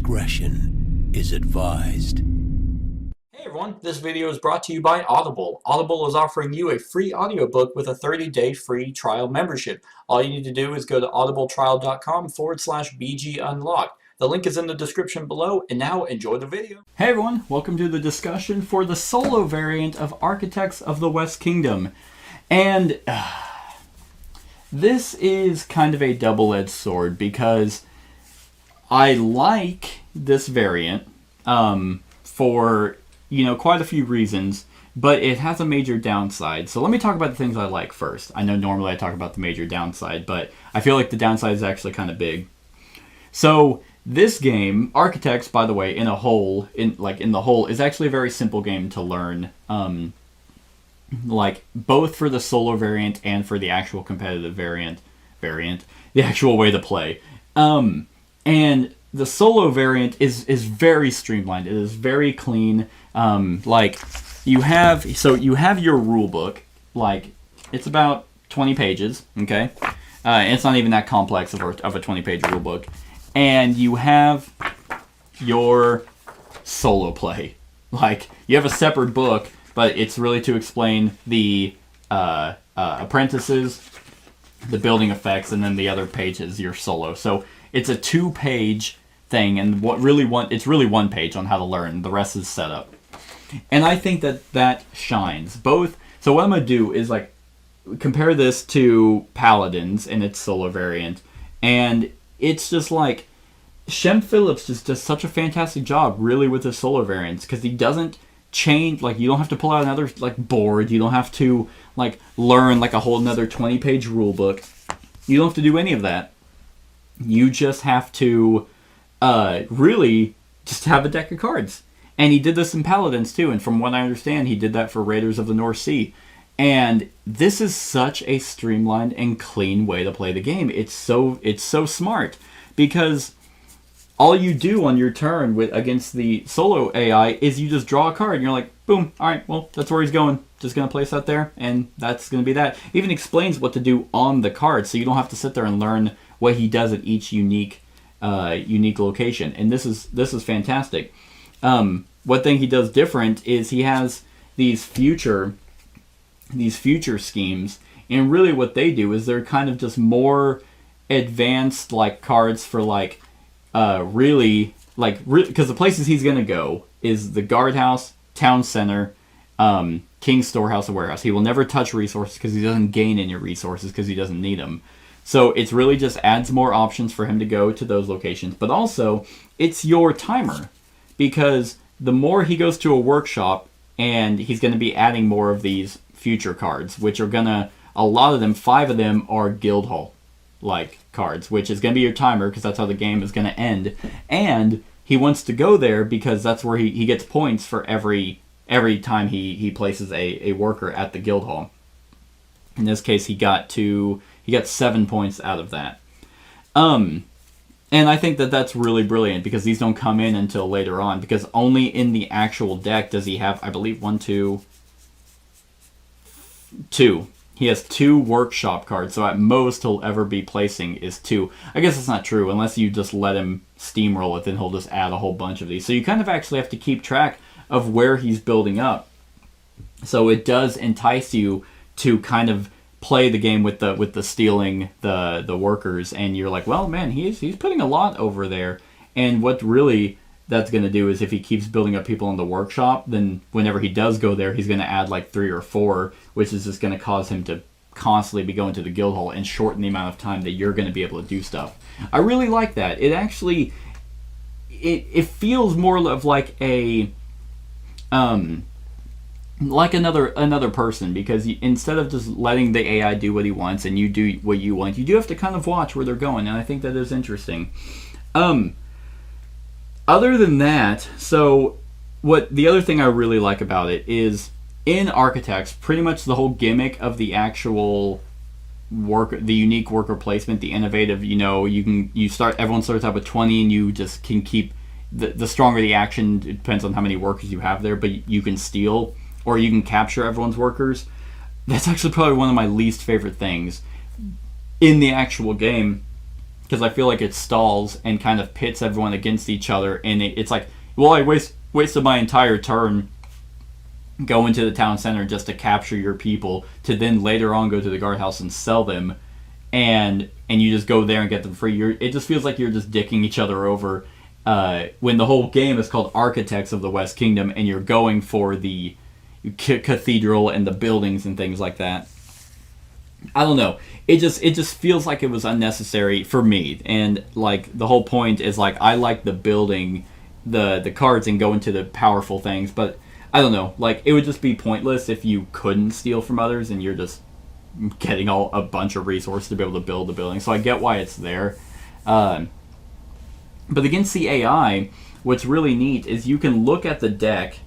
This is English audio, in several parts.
discretion is advised. Hey everyone, this video is brought to you by Audible. Audible is offering you a free audiobook with a 30-day free trial membership. All you need to do is go to audibletrial.com/BGUnlocked. The link is in the description below, and now enjoy the video. Hey everyone, welcome to the discussion for the solo variant of Architects of the West Kingdom. And this is kind of a double-edged sword because I like this variant for quite a few reasons, but it has a major downside. So let me talk about the things I like first. I know normally I talk about the major downside, but I feel like the downside is actually kind of big. So this game, Architects, by the way, in the whole, is actually a very simple game to learn. Both for the solo variant and for the actual competitive variant, the actual way to play. And the solo variant is very streamlined. It is very clean. You have your rule book. It's about 20 pages. Okay, it's not even that complex of a 20-page rule book. And you have your solo play. You have a separate book, but it's really to explain the apprentices, the building effects, and then the other page is your solo. So it's a 2-page thing, and it's really 1 page on how to learn. The rest is set up. And I think that shines. Both. So what I'm going to do is compare this to Paladins and its solo variant, and it's just Shem Phillips just does such a fantastic job really with his solo variants, because he doesn't change, you don't have to pull out another board, you don't have to learn a whole another 20-page rule book. You don't have to do any of that. You just have to really just have a deck of cards. And he did this in Paladins too, and from what I understand, he did that for Raiders of the North Sea. And this is such a streamlined and clean way to play the game. It's so smart, because all you do on your turn against the solo AI is you just draw a card, and you're like, boom, all right, well, that's where he's going. Just going to place that there, and that's going to be that. It even explains what to do on the card, so you don't have to sit there and learn what he does at each unique location. And this is fantastic. One thing he does different is he has these future schemes, and really what they do is they're kind of just more advanced cards for because the places he's gonna go is the guardhouse, town center, king's storehouse, and warehouse. He will never touch resources because he doesn't gain any resources because he doesn't need them. So it's really just adds more options for him to go to those locations. But also, it's your timer, because the more he goes to a workshop, and he's going to be adding more of these future cards, which are a lot of them, 5 of them are Guildhall cards, which is going to be your timer, because that's how the game is going to end. And he wants to go there because that's where he gets points for every time he places a worker at the Guildhall. In this case, he got 7 points out of that. And I think that's really brilliant, because these don't come in until later on, because only in the actual deck does he have, I believe, 2. He has 2 workshop cards, so at most he'll ever be placing is 2. I guess it's not true, unless you just let him steamroll it, then he'll just add a whole bunch of these. So you kind of actually have to keep track of where he's building up. So it does entice you to kind of play the game with the stealing the workers, and you're like, well, man, he's putting a lot over there. And what really that's going to do is, if he keeps building up people in the workshop, then whenever he does go there, he's going to add 3 or 4, which is just going to cause him to constantly be going to the Guildhall and shorten the amount of time that you're going to be able to do stuff. I really like that. It actually it feels more of another person, because instead of just letting the AI do what he wants and you do what you want, you do have to kind of watch where they're going, and I think that is interesting. Other than that, so the other thing I really like about it is, in Architects, pretty much the whole gimmick of the actual the unique worker placement, the innovative, everyone starts out with 20, and you just can keep the stronger the action. It depends on how many workers you have there, but you can steal, or you can capture everyone's workers. That's actually probably one of my least favorite things in the actual game, because I feel like it stalls and kind of pits everyone against each other, and it's like, well, I wasted my entire turn going to the town center just to capture your people, to then later on go to the guardhouse and sell them, and you just go there and get them free. It just feels like you're just dicking each other over, when the whole game is called Architects of the West Kingdom, and you're going for the cathedral and the buildings and things like that. I don't know. It just feels like it was unnecessary for me. And like the whole point is like I like the building the cards and go into the powerful things, but I don't know. Like it would just be pointless if you couldn't steal from others and you're just getting a bunch of resources to be able to build the building. So I get why it's there. But against the AI, what's really neat is you can look at the deck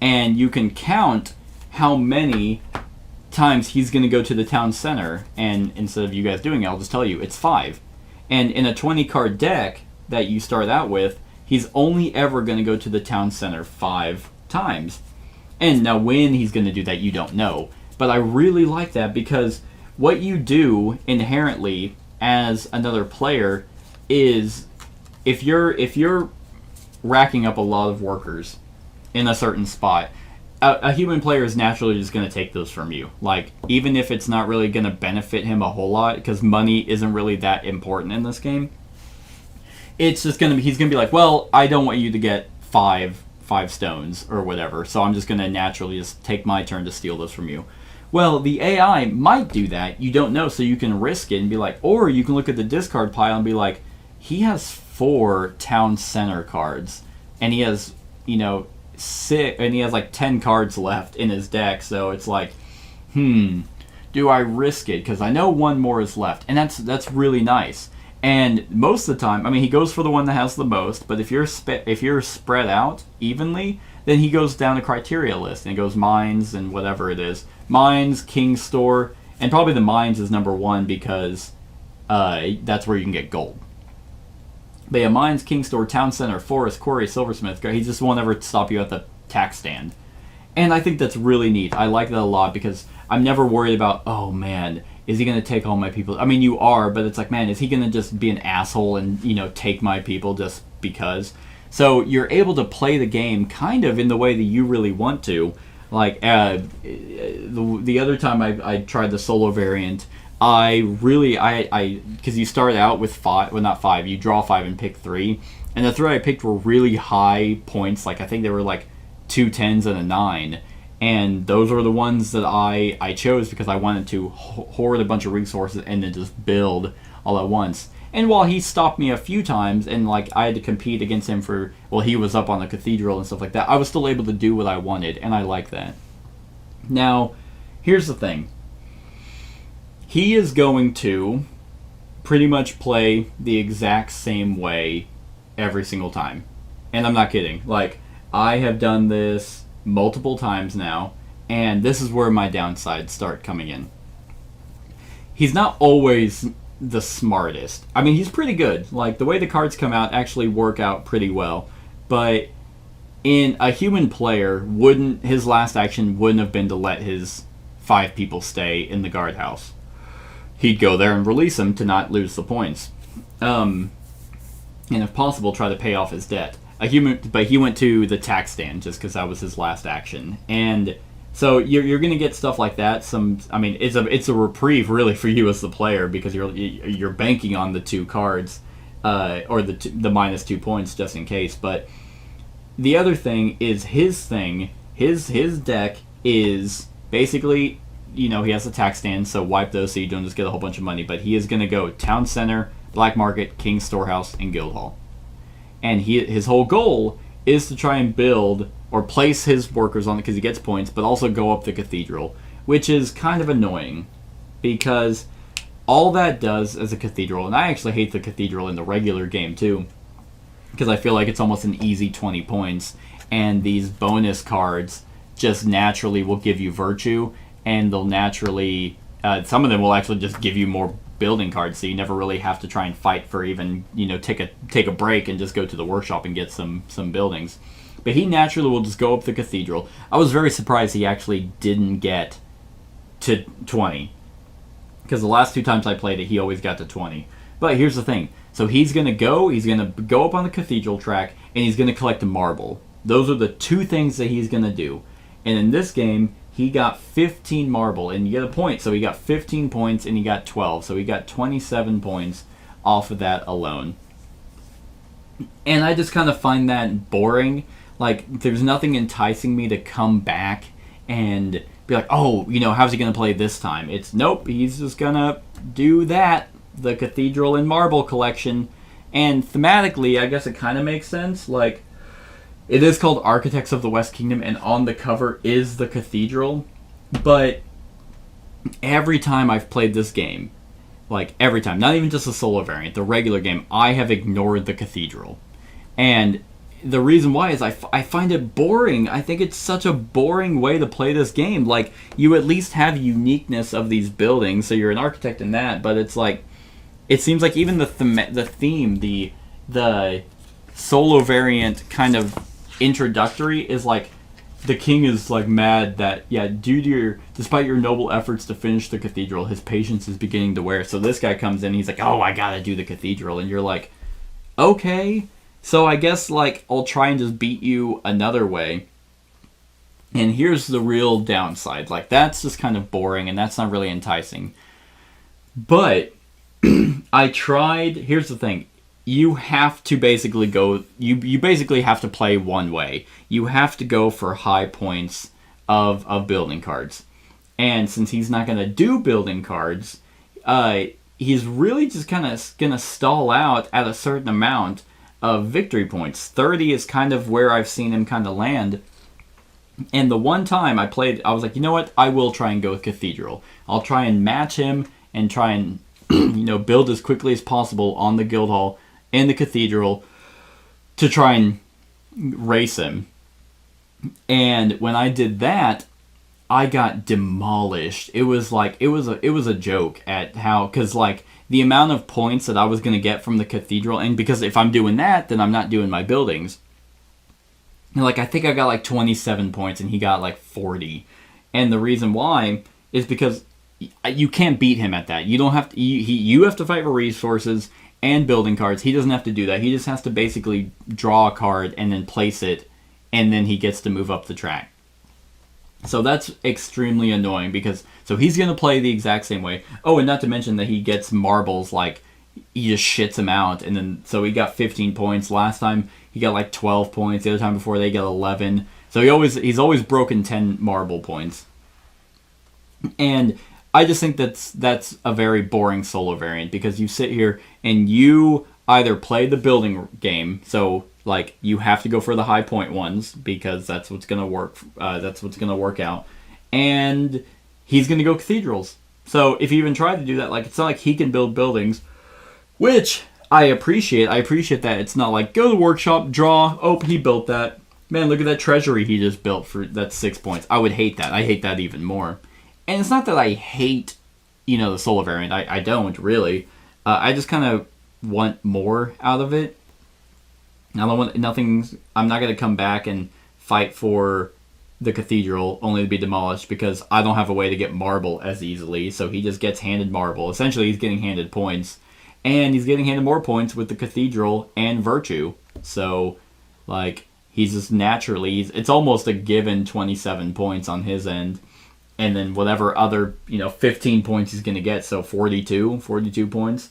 and you can count how many times he's going to go to the town center, and instead of you guys doing it, I'll just tell you it's 5. And in a 20 card deck that you start out with, he's only ever going to go to the town center 5 times. And now when he's going to do that, you don't know. But I really like that, because what you do inherently as another player is if you're racking up a lot of workers in a certain spot, a human player is naturally just going to take those from you. Like, even if it's not really going to benefit him a whole lot, because money isn't really that important in this game, it's just going to be, he's going to be like, well, I don't want you to get five stones or whatever, so I'm just going to naturally just take my turn to steal those from you. Well, the AI might do that. You don't know, so you can risk it and be like, or you can look at the discard pile and be like, he has 4 town center cards, and he has, 6, and he has like 10 cards left in his deck, so it's like, do I risk it? Because I know one more is left, and that's really nice. And most of the time, I mean, he goes for the one that has the most, but if you're spread out evenly, then he goes down a criteria list, and it goes mines and whatever it is. Mines, King's Store, and probably the mines is number 1 because that's where you can get gold. But yeah, mines, King's Store, Town Center, Forest, Quarry, Silversmith, he just won't ever stop you at the tax stand. And I think that's really neat. I like that a lot because I'm never worried about, oh man, is he going to take all my people? I mean, you are, but it's like, man, is he going to just be an asshole and, take my people just because? So you're able to play the game kind of in the way that you really want to. Like, the other time I tried the solo variant, because you start out with 5, well, not 5, you draw 5 and pick 3. And the 3 I picked were really high points, like I think they were like 2 10s and a 9. And those are the ones that I chose because I wanted to hoard a bunch of resources and then just build all at once. And while he stopped me a few times and like I had to compete against him for, well, he was up on the cathedral and stuff like that, I was still able to do what I wanted, and I like that. Now, here's the thing. He is going to pretty much play the exact same way every single time. And I'm not kidding. Like, I have done this multiple times now, and this is where my downsides start coming in. He's not always the smartest. I mean, he's pretty good. Like, the way the cards come out actually work out pretty well. But in a human player, his last action wouldn't have been to let his 5 people stay in the guardhouse. He'd go there and release them to not lose the points. And if possible, try to pay off his debt. But he went to the tax stand just because that was his last action. And so you're going to get stuff like that. It's a reprieve really for you as the player because you're banking on the 2 cards or the minus 2 points just in case. But the other thing is his deck is basically, he has a tax stand, so wipe those so you don't just get a whole bunch of money. But he is going to go Town Center, Black Market, King's Storehouse, and Guildhall. And his whole goal is to try and build or place his workers on it because he gets points, but also go up the cathedral, which is kind of annoying because all that does as a cathedral, and I actually hate the cathedral in the regular game too, because I feel like it's almost an easy 20 points, and these bonus cards just naturally will give you virtue, and they'll naturally, some of them will actually just give you more building cards, so you never really have to try and fight for even, take a break and just go to the workshop and get some buildings. But he naturally will just go up the cathedral. I was very surprised he actually didn't get to 20, because the last 2 times I played it, he always got to 20. But here's the thing. So he's going to go up on the cathedral track, and he's going to collect a marble. Those are the two things that he's going to do. And in this game, he got 15 marble, and you get a point. So he got 15 points, and he got 12. So he got 27 points off of that alone. And I just kind of find that boring. Like, there's nothing enticing me to come back and be like, oh, how's he going to play this time? It's, nope, he's just going to do that. The cathedral and marble collection. And thematically, I guess it kind of makes sense. Like, it is called Architects of the West Kingdom, and on the cover is the cathedral. But every time I've played this game, like every time, not even just the solo variant, the regular game, I have ignored the cathedral. And the reason why is I find it boring. I think it's such a boring way to play this game. Like, you at least have uniqueness of these buildings, so you're an architect in that, but it's like, it seems like even the theme, the solo variant kind of introductory is like, the king is like mad that, despite your noble efforts to finish the cathedral, his patience is beginning to wear. So this guy comes in, he's like, oh, I gotta do the cathedral. And you're like, okay, so I guess, like, I'll try and just beat you another way. And here's the real downside. Like, that's just kind of boring, and that's not really enticing. But I tried. Here's the thing. You have to basically go... You basically have to play one way. You have to go for high points of building cards. And since he's not going to do building cards, he's really just kind of going to stall out at a certain amount of victory points. 30 is kind of where I've seen him kind of land. And the one time I played, I was like, you know what? I will try and go with Cathedral. I'll try and match him and try and build as quickly as possible on the Guildhall in the Cathedral to try and race him. And when I did that, I got demolished. It was like, it was a joke at how, because like the amount of points that I was going to get from the Cathedral, and because if I'm doing that, then I'm not doing my buildings. And like, I think I got like 27 points and he got like 40. And the reason why is because you can't beat him at that. You don't have to, you have to fight for resources and building cards. He doesn't have to do that. He just has to basically draw a card and then place it, and then he gets to move up the track. So that's extremely annoying because, so he's going to play the exact same way. Oh, and not to mention that he gets marbles, like, he just shits him out. And then, so he got 15 points. Last time, he got like 12 points. The other time before, they got 11. So he's always broken 10 marble points. And I just think that's a very boring solo variant because you sit here and you either play the building game, so like you have to go for the high point ones because that's what's gonna work. That's what's gonna work out, and he's gonna go cathedrals. So if you even try to do that, like it's not like he can build buildings, which I appreciate. I appreciate that it's not like go to the workshop, draw. Oh, he built that. Man, look at that treasury he just built for that's 6 points. I would hate that. I hate that even more. And it's not that I hate, the solo variant. I don't really. I just kind of want more out of it. I don't want I'm not going to come back and fight for the Cathedral only to be demolished because I don't have a way to get marble as easily. So he just gets handed marble. Essentially, he's getting handed points. And he's getting handed more points with the Cathedral and Virtue. So, like, he's just naturally... It's almost a given 27 points on his end. And then whatever other, 15 points he's going to get. So 42 points.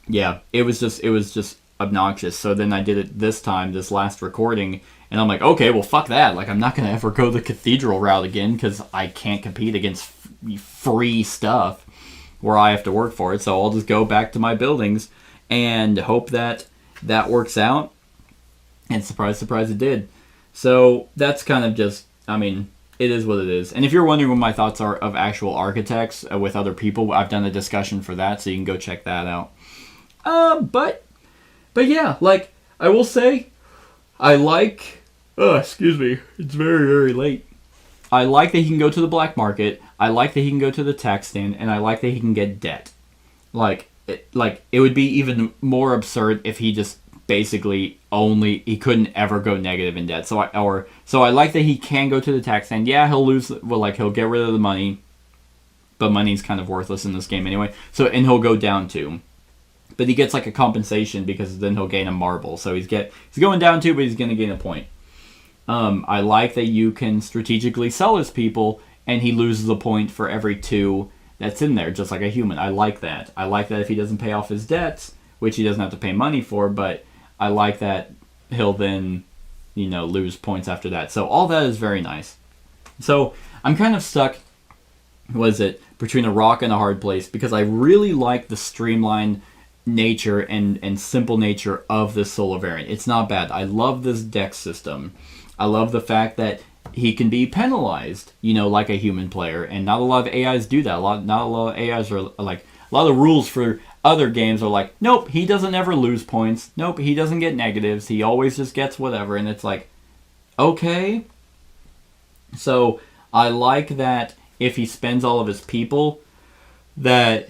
Yeah, it was just obnoxious. So then I did it this last recording. And I'm like, okay, well, fuck that. Like, I'm not going to ever go the Cathedral route again because I can't compete against free stuff where I have to work for it. So I'll just go back to my buildings and hope that works out. And surprise, surprise, it did. So that's kind of just, it is what it is. And if you're wondering what my thoughts are of actual architects with other people, I've done a discussion for that, so you can go check that out. But yeah, like, I will say, I like... Oh, excuse me. It's very, very late. I like that he can go to the black market. I like that he can go to the tax stand. And I like that he can get debt. It would be even more absurd if he just basically he couldn't ever go negative in debt. So I like that he can go to the tax stand. Yeah, he'll lose, he'll get rid of the money, but money's kind of worthless in this game anyway. So, and he'll go down 2. but he gets like a compensation because then he'll gain a marble. So he's going down 2, but he's going to gain a point. I like that you can strategically sell his people, and he loses a point for every 2 that's in there, just like a human. I like that. I like that if he doesn't pay off his debts, which he doesn't have to pay money for, but I like that he'll then, lose points after that. So all that is very nice. So I'm kind of stuck, between a rock and a hard place, because I really like the streamlined nature and simple nature of this solo variant. It's not bad. I love this dex system. I love the fact that he can be penalized, like a human player, and not a lot of AIs do that. Not a lot of AIs are like, a lot of rules for other games are like, nope, he doesn't ever lose points. Nope, he doesn't get negatives. He always just gets whatever, and it's like, okay. So I like that if he spends all of his people, that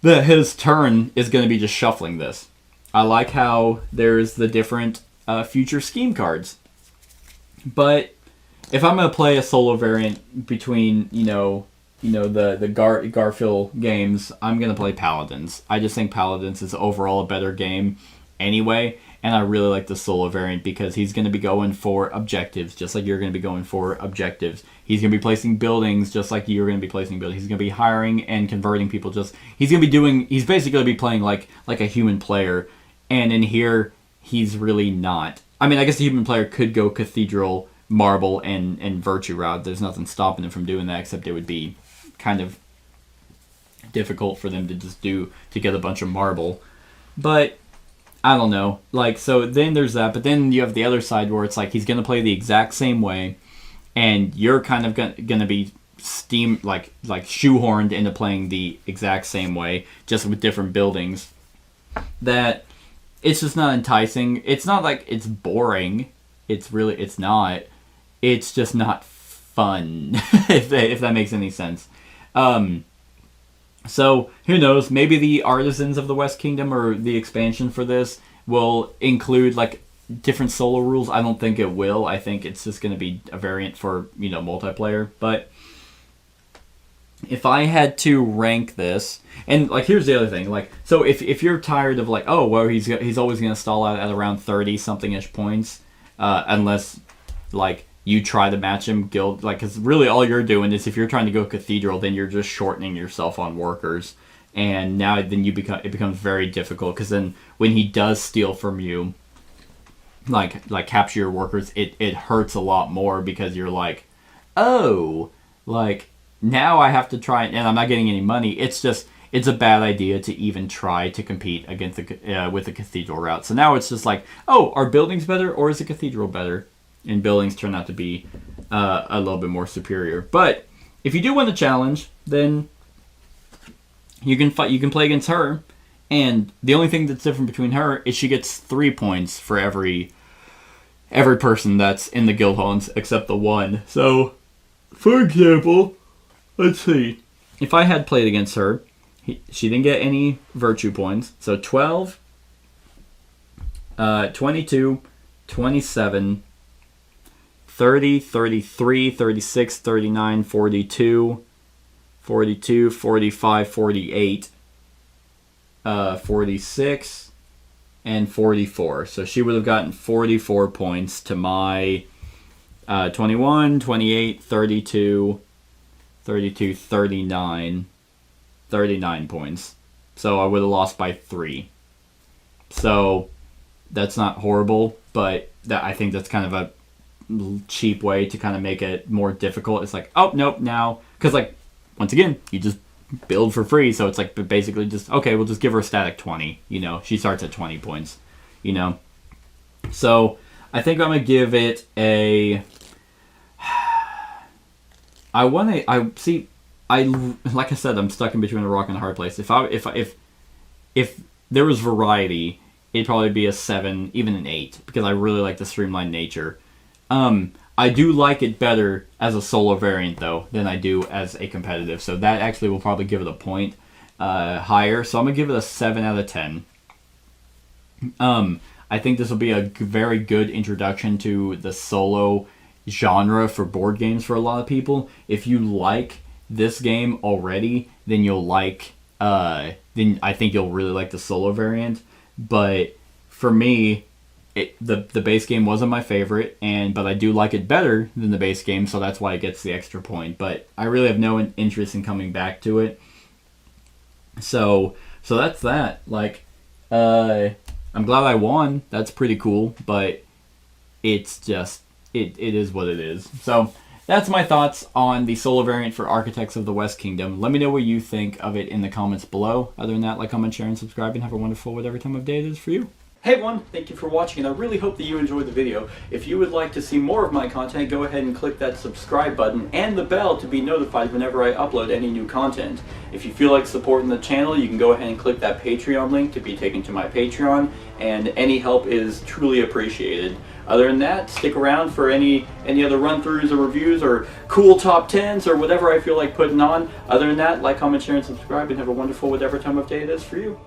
his turn is going to be just shuffling this. I like how there's the different future scheme cards. But if I'm going to play a solo variant between, the Garphill games, I'm going to play Paladins. I just think Paladins is overall a better game anyway. And I really like the solo variant because he's going to be going for objectives, just like you're going to be going for objectives. He's going to be placing buildings, just like you're going to be placing buildings. He's going to be hiring and converting people. He's basically going to be playing like a human player. And in here, he's really not. I mean, I guess the human player could go Cathedral, Marble, and Virtue route. There's nothing stopping him from doing that, except it would be kind of difficult for them to get a bunch of Marble. But I don't know. So then there's that, but then you have the other side where it's like he's going to play the exact same way, and you're kind of going to be shoehorned into playing the exact same way, just with different buildings. That it's just not enticing. It's not like it's boring. It's not. It's just not fun, if that makes any sense. So, who knows, maybe the Artisans of the West Kingdom or the expansion for this will include, different solo rules. I don't think it will. I think it's just going to be a variant for, multiplayer. But if I had to rank this, and, here's the other thing. So if you're tired of, he's always going to stall out at around 30-something-ish points, unless, you try to match him guild, because really all you're doing is if you're trying to go Cathedral, then you're just shortening yourself on workers, and now then it becomes very difficult, because then when he does steal from you, capture your workers, it hurts a lot more, because you're now I have to try, and I'm not getting any money. It's a bad idea to even try to compete against with the Cathedral route. So now it's just are buildings better, or is the Cathedral better? And buildings turn out to be a little bit more superior. But if you do win the challenge, then you can fight. You can play against her, and the only thing that's different between her is she gets 3 points for every person that's in the guild hall except the one. So, for example, let's see. If I had played against her, she didn't get any virtue points. So 12, 22, 27. 30, 33, 36, 39, 42, 42, 45, 48, 46, and 44. So she would have gotten 44 points to my 21, 28, 32, 32, 39, 39 points. So I would have lost by 3. So that's not horrible, but I think that's kind of a cheap way to kind of make it more difficult. It's nope, now, because once again, you just build for free, so it's basically just, okay, we'll just give her a static 20, she starts at 20 points, so I think I'm gonna give it a like I said, I'm stuck in between a rock and a hard place. If there was variety, it'd probably be a 7, even an 8, because I really like the streamlined nature. I do like it better as a solo variant, though, than I do as a competitive. So that actually will probably give it a point higher. So I'm going to give it a 7 out of 10. I think this will be a very good introduction to the solo genre for board games for a lot of people. If you like this game already, then you'll like then I think you'll really like the solo variant. But for me, the base game wasn't my favorite, but I do like it better than the base game, so that's why it gets the extra point. But I really have no interest in coming back to it. So that's that. Like, I'm glad I won. That's pretty cool, but it's just it is what it is. So that's my thoughts on the solo variant for Architects of the West Kingdom. Let me know what you think of it in the comments below. Other than that, like, comment, share, and subscribe, and have a wonderful whatever time of day it is for you. Hey everyone, thank you for watching, and I really hope that you enjoyed the video. If you would like to see more of my content, go ahead and click that subscribe button and the bell to be notified whenever I upload any new content. If you feel like supporting the channel, you can go ahead and click that Patreon link to be taken to my Patreon, and any help is truly appreciated. Other than that, stick around for any other run-throughs or reviews or cool top 10s or whatever I feel like putting on. Other than that, like, comment, share, and subscribe, and have a wonderful whatever time of day it is for you.